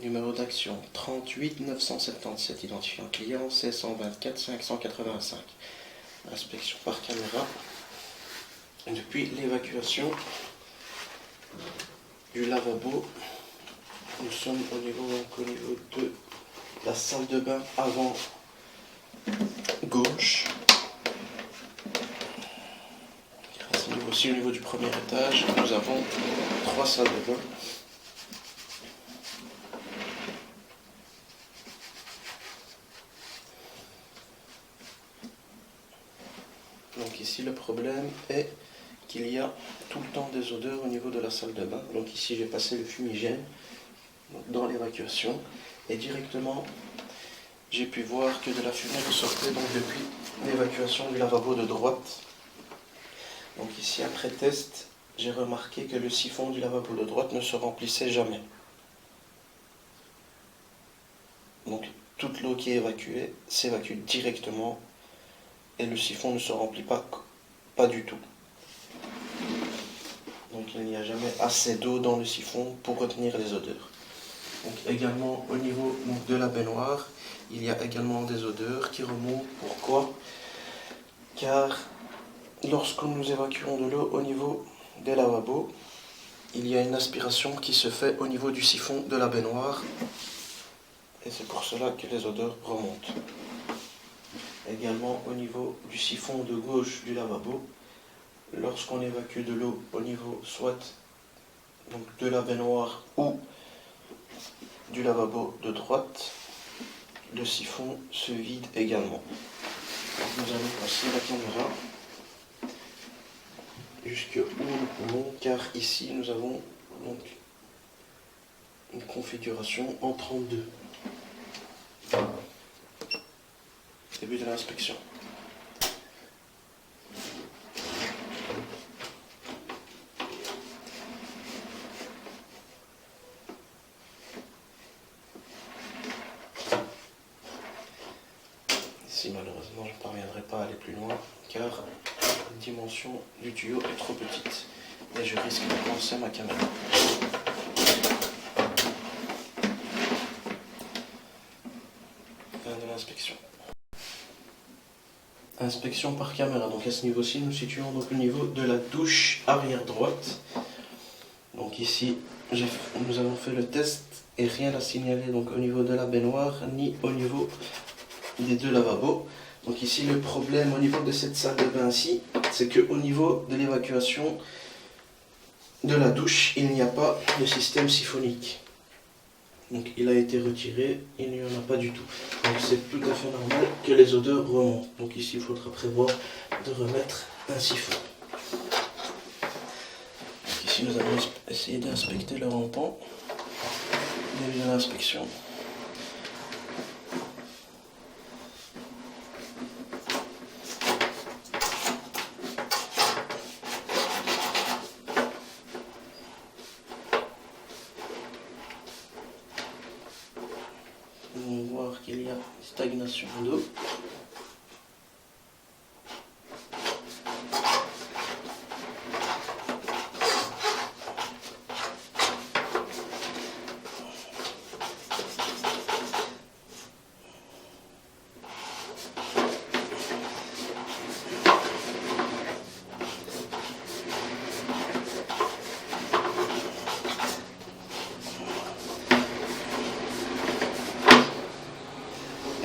Numéro d'action 38 977, identifiant client C124 585. Inspection par caméra. Depuis l'évacuation du lavabo, nous sommes au niveau de la salle de bain avant gauche. Aussi au niveau du premier étage, nous avons 3 salles de bain. Donc ici le problème est qu'il y a tout le temps des odeurs au niveau de la salle de bain. Donc ici j'ai passé le fumigène dans l'évacuation et directement j'ai pu voir que de la fumée ressortait donc depuis l'évacuation du lavabo de droite. Donc ici après test, j'ai remarqué que le siphon du lavabo de droite ne se remplissait jamais. Donc toute l'eau qui est évacuée s'évacue directement et le siphon ne se remplit pas du tout. Donc il n'y a jamais assez d'eau dans le siphon pour retenir les odeurs. Donc également au niveau de la baignoire, il y a également des odeurs qui remontent. Pourquoi? Car lorsque nous évacuons de l'eau au niveau des lavabos, il y a une aspiration qui se fait au niveau du siphon de la baignoire. Et c'est pour cela que les odeurs remontent. Également au niveau du siphon de gauche du lavabo, lorsqu'on évacue de l'eau au niveau soit donc de la baignoire ou du lavabo de droite, le siphon se vide également. Nous allons passer la caméra jusqu'où nous pouvons, car ici nous avons donc une configuration en 32. Début de l'inspection. Ici malheureusement je ne parviendrai pas à aller plus loin car la dimension du tuyau est trop petite et je risque de lancer ma caméra. Fin de l'inspection. Inspection par caméra. Donc à ce niveau-ci, nous situons donc au niveau de la douche arrière droite. Donc ici, nous avons fait le test et rien à signaler donc au niveau de la baignoire ni au niveau des deux lavabos. Donc ici, le problème au niveau de cette salle de bain-ci, c'est qu'au niveau de l'évacuation de la douche, il n'y a pas de système siphonique. Donc il a été retiré, il n'y en a pas du tout. Donc c'est tout à fait normal que les odeurs remontent. Donc ici il faudra prévoir de remettre un siphon. Donc ici nous allons essayer d'inspecter le rampant. Début de l'inspection. Nous allons voir qu'il y a stagnation d'eau.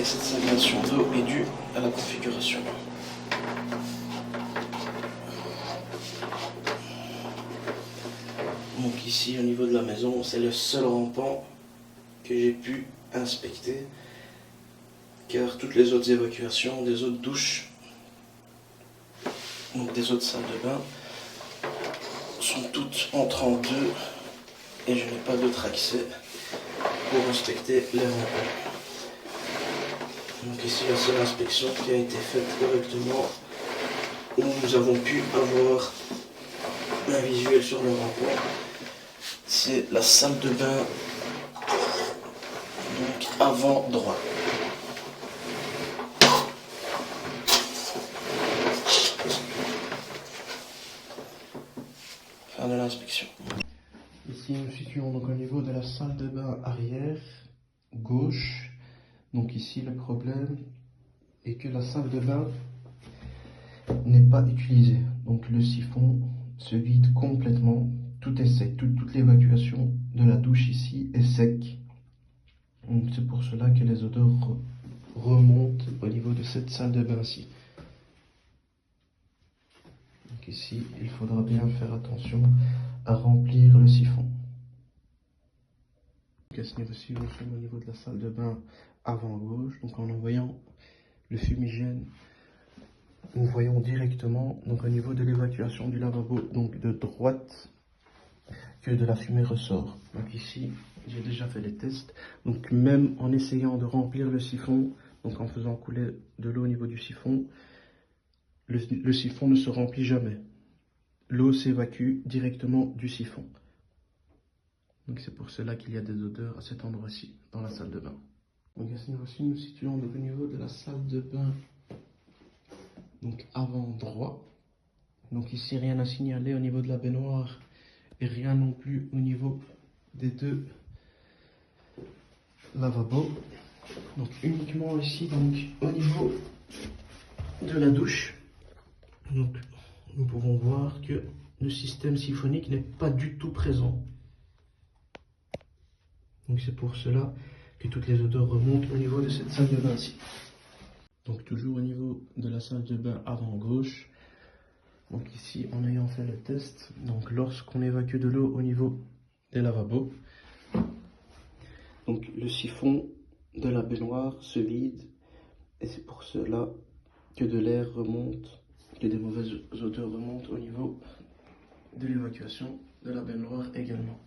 Et cette stagnation d'eau est due à la configuration. Donc ici au niveau de la maison, c'est le seul rampant que j'ai pu inspecter, car toutes les autres évacuations des autres douches, donc des autres salles de bain, sont toutes en 32 et je n'ai pas d'autre accès pour inspecter les rampants. Donc ici la seule inspection qui a été faite correctement, où nous avons pu avoir un visuel sur le rampant, c'est la salle de bain donc avant droit. Fin de l'inspection. Ici Ici, nous situons donc au niveau de la salle de bain arrière, gauche. Donc ici, le problème est que la salle de bain n'est pas utilisée. Donc le siphon se vide complètement, tout est sec, toute l'évacuation de la douche ici est sec. Donc c'est pour cela que les odeurs remontent au niveau de cette salle de bain-ci. Donc ici, il faudra bien faire attention à remplir le siphon. Donc à ce niveau-ci, nous sommes au niveau de la salle de bain avant gauche. Donc en envoyant le fumigène, nous voyons directement donc au niveau de l'évacuation du lavabo, donc de droite, que de la fumée ressort. Donc ici, j'ai déjà fait les tests. Donc même en essayant de remplir le siphon, donc en faisant couler de l'eau au niveau du siphon, le siphon ne se remplit jamais. L'eau s'évacue directement du siphon. Donc c'est pour cela qu'il y a des odeurs à cet endroit-ci, dans la salle de bain. Donc à ce niveau-ci, nous situons donc au niveau de la salle de bain, donc avant droit. Donc ici, rien à signaler au niveau de la baignoire et rien non plus au niveau des deux lavabos. Donc uniquement ici, donc au niveau de la douche. Donc nous pouvons voir que le système siphonique n'est pas du tout présent. Donc c'est pour cela que toutes les odeurs remontent au niveau de cette salle de bain-ci. Donc toujours au niveau de la salle de bain avant gauche. Donc ici, en ayant fait le test, donc lorsqu'on évacue de l'eau au niveau des lavabos, donc le siphon de la baignoire se vide et c'est pour cela que de l'air remonte, que des mauvaises odeurs remontent au niveau de l'évacuation de la baignoire également.